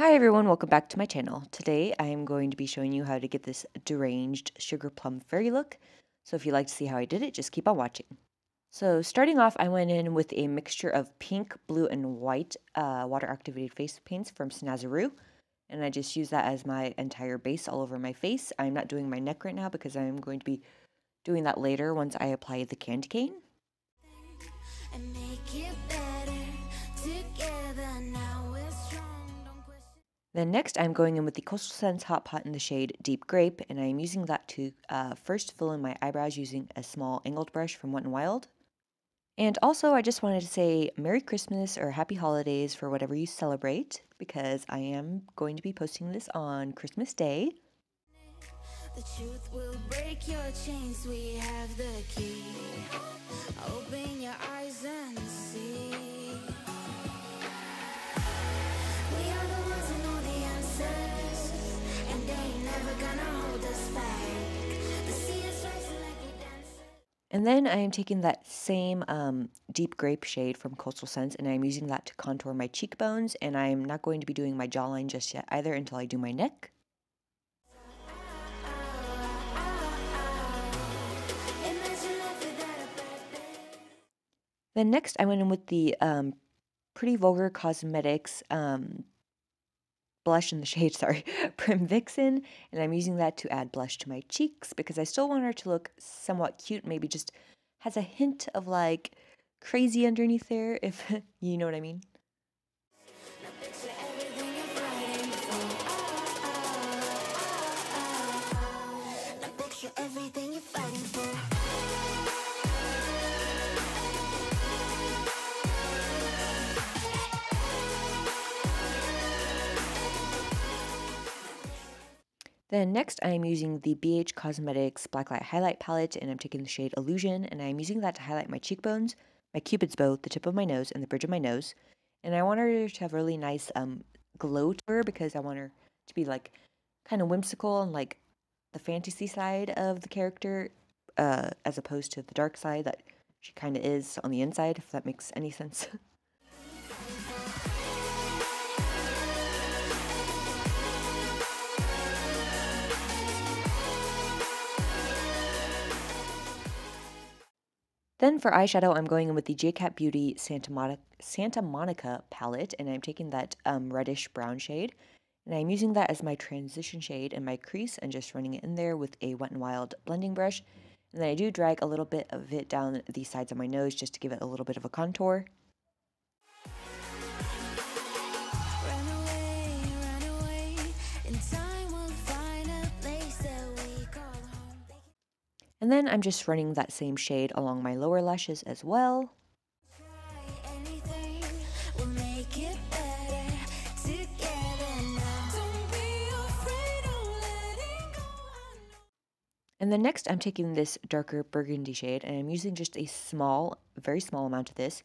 Hi everyone, welcome back to my channel. Today I am going to be showing you how to get this deranged sugar plum fairy look. So if you'd like to see how I did it, just keep on watching. So starting off, I went in with a mixture of pink, blue, and white water activated face paints from Snazaroo. And I just use that as my entire base all over my face. I'm not doing my neck right now because I'm going to be doing that later once I apply the candy cane. And make it better together. Now we're strong, don't question. Then next I'm going in with the Coastal Scents Hot Pot in the shade Deep Grape, and I'm using that to first fill in my eyebrows using a small angled brush from Wet n Wild. And also I just wanted to say Merry Christmas or Happy Holidays for whatever you celebrate, because I am going to be posting this on Christmas Day. The truth will break your chains. We have the key. Open your eyes and see. We are the ones who know the answers, and they ain't never gonna hold us back. The sea is rising like we dance. And then I am taking that same Deep Grape shade from Coastal Scents, and I'm using that to contour my cheekbones, and I'm not going to be doing my jawline just yet either until I do my neck. Imagine life without a backbone. Then next I went in with the Pretty Vulgar Cosmetics blush in the shade, sorry, Prim Vixen, and I'm using that to add blush to my cheeks because I still want her to look somewhat cute, maybe just has a hint of like crazy underneath there, if you know what I mean. Now picture everything you're fighting for. Now picture everything you're fighting for. Then next I am using the BH Cosmetics Blacklight Highlight Palette, and I'm taking the shade Illusion, and I'm using that to highlight my cheekbones, my cupid's bow, the tip of my nose, and the bridge of my nose. And I want her to have really nice glow to her because I want her to be like kind of whimsical and like the fantasy side of the character as opposed to the dark side that she kind of is on the inside, if that makes any sense. Then for eyeshadow, I'm going in with the Jcat Beauty Santa Monica palette, and I'm taking that reddish brown shade, and I'm using that as my transition shade in my crease and just running it in there with a Wet n Wild blending brush. And then I do drag a little bit of it down the sides of my nose just to give it a little bit of a contour. Run away, and time will find a place that we call home. And then I'm just running that same shade along my lower lashes as well. Try anything, we'll make it better together now. Don't be afraid of letting go. I know. And then next I'm taking this darker burgundy shade, and I'm using just a small, very small amount of this,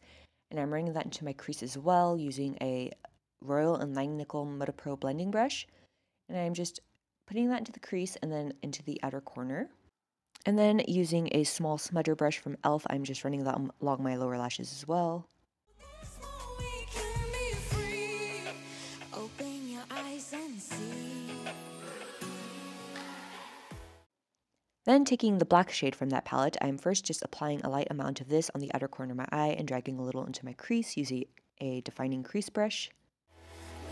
and I'm running that into my crease as well using a Royal and Langnickel Motopro blending brush. And I'm just putting that into the crease and then into the outer corner. And then using a small smudger brush from e.l.f., I'm just running that along my lower lashes as well. So we can be free. Open your eyes and see. Then taking the black shade from that palette, I'm first just applying a light amount of this on the outer corner of my eye and dragging a little into my crease using a defining crease brush.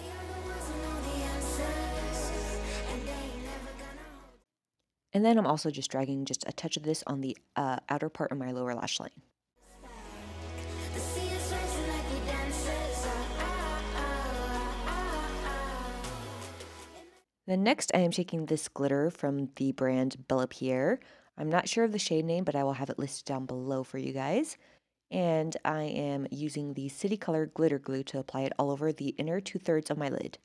We are the ones who know the answers, and they ain't never gonna hold. And then I'm also just dragging just a touch of this on the outer part of my lower lash line. The sea is rising like we dancers. Then next I am taking this glitter from the brand Bellapierre. I'm not sure of the shade name, but I will have it listed down below for you guys. And I am using the City Color Glitter Glue to apply it all over the inner 2/3 of my lid.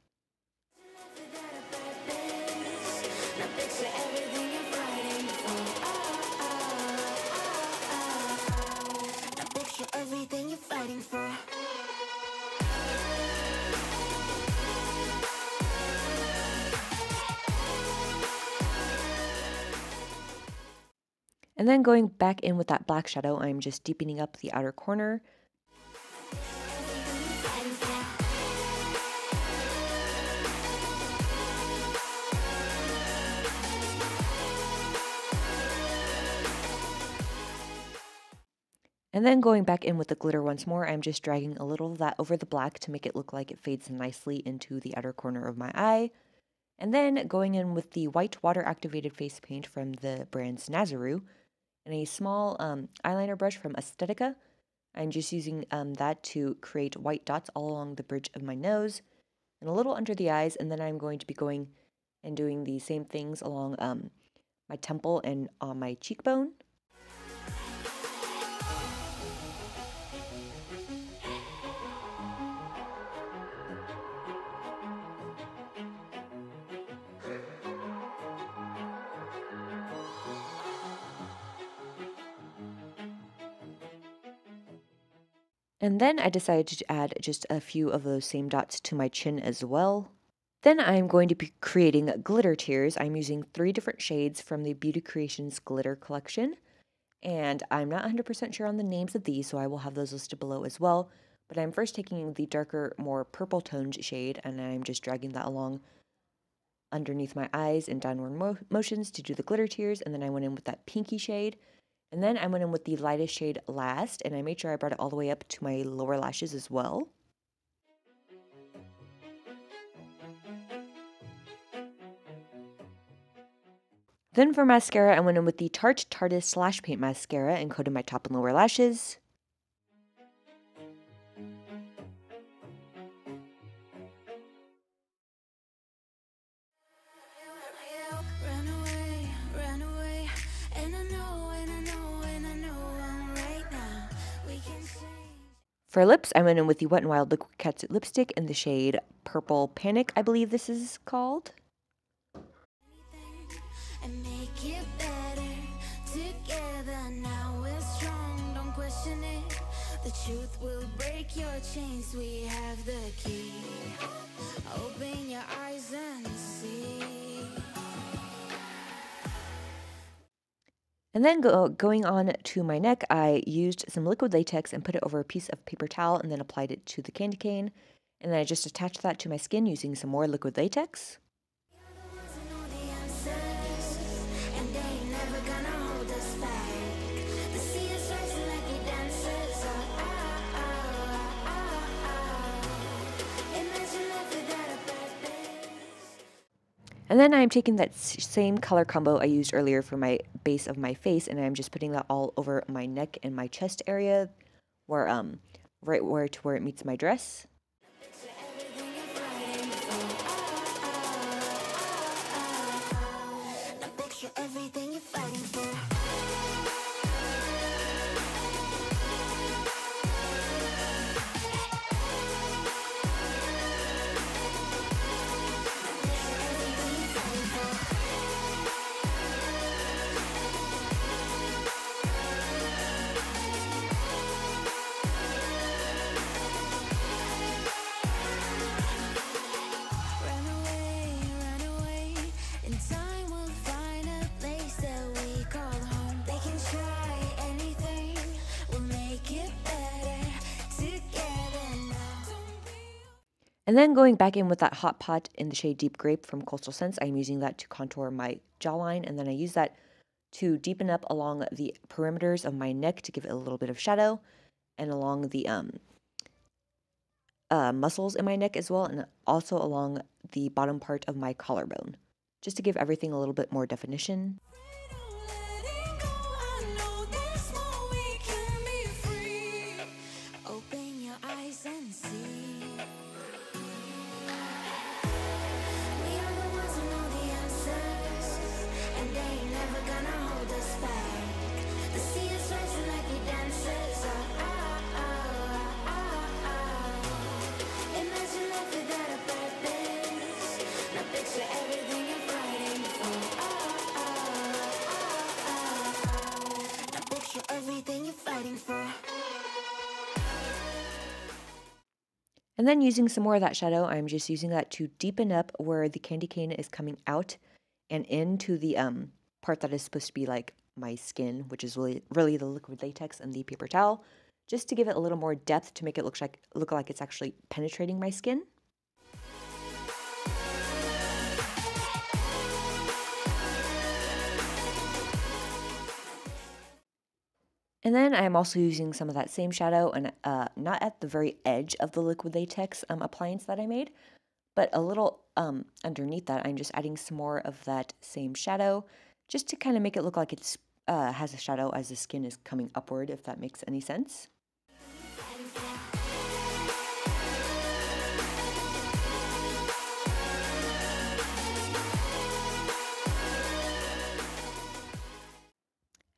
Now picture everything you're fighting for. Now picture everything you're fighting for. And then going back in with that black shadow, I'm just deepening up the outer corner. Everything you're fighting for. And then going back in with the glitter once more, I'm just dragging a little of that over the black to make it look like it fades nicely into the outer corner of my eye. And then going in with the white water-activated face paint from the brand Snazaroo and a small eyeliner brush from Aesthetica. I'm just using that to create white dots all along the bridge of my nose and a little under the eyes, and then I'm going to be going and doing the same things along my temple and on my cheekbone. And then I decided to add just a few of those same dots to my chin as well. Then I'm going to be creating glitter tears. I'm using 3 different shades from the Beauty Creations glitter collection. And I'm not 100% sure on the names of these, so I will have those listed below as well. But I'm first taking the darker, more purple toned shade, and I'm just dragging that along underneath my eyes in downward motions to do the glitter tears. And then I went in with that pinky shade. And then I went in with the lightest shade last, and I made sure I brought it all the way up to my lower lashes as well. Then for mascara, I went in with the Tarte Tarteist Slash Paint Mascara and coated my top and lower lashes. Run away, and I know, and I know, and I know I'm right now. We can change. For lips, I went in with the Wet n Wild Liquid Catsuit lipstick in the shade Purple Panic, I believe this is called. And make it better together. Now we're strong, don't question it. The truth will break your chains. We have the key. Open your eyes and see. And then going on to my neck, I used some liquid latex and put it over a piece of paper towel and then applied it to the candy cane. And then I just attached that to my skin using some more liquid latex. And then I'm taking that same color combo I used earlier for my base of my face, and I'm just putting that all over my neck and my chest area, where right where to where it meets my dress. Everything you're fighting for. Run away, and time will find a place that we call home. They can try anything, we'll make it better together now. And then going back in with that Hot Pot in the shade Deep Grape from Coastal Scents, I'm using that to contour my jawline, and then I use that to deepen up along the perimeters of my neck to give it a little bit of shadow, and along the muscles in my neck as well, and also along the bottom part of my collarbone, just to give everything a little bit more definition. Open your eyes and see. We are the ones who know the answers, and they ain't never gonna hold us back. The sea is rising like we dancers. Imagine life without a purpose. Now picture everything you're fighting for. Now picture everything you're fighting for. And then using some more of that shadow, I'm just using that to deepen up where the candy cane is coming out and into the part that is supposed to be like my skin, which is really the liquid latex and the paper towel, just to give it a little more depth to make it look like it's actually penetrating my skin. And then I'm also using some of that same shadow, and not at the very edge of the liquid latex appliance that I made, but a little underneath that. I'm just adding some more of that same shadow, just to kind of make it look like it's has a shadow as the skin is coming upward, if that makes any sense.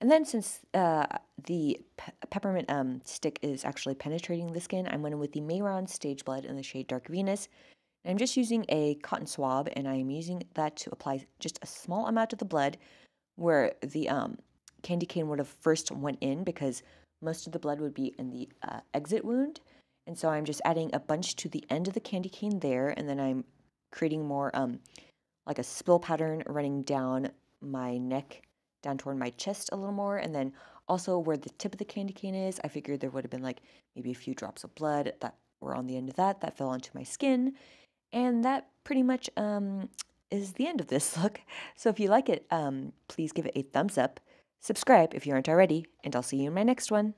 And then since the peppermint stick is actually penetrating the skin, I'm going with the Mehron Stage Blood in the shade Dark Venous. And I'm just using a cotton swab, and I'm using that to apply just a small amount of the blood where the candy cane would have first went in, because most of the blood would be in the exit wound. And so I'm just adding a bunch to the end of the candy cane there, and then I'm creating more like a spill pattern running down my neck, down toward my chest a little more, and then also where the tip of the candy cane is, I figured there would have been like maybe a few drops of blood that were on the end of that fell onto my skin. And that pretty much is the end of this look. So if you like it, please give it a thumbs up, subscribe if you aren't already, and I'll see you in my next one.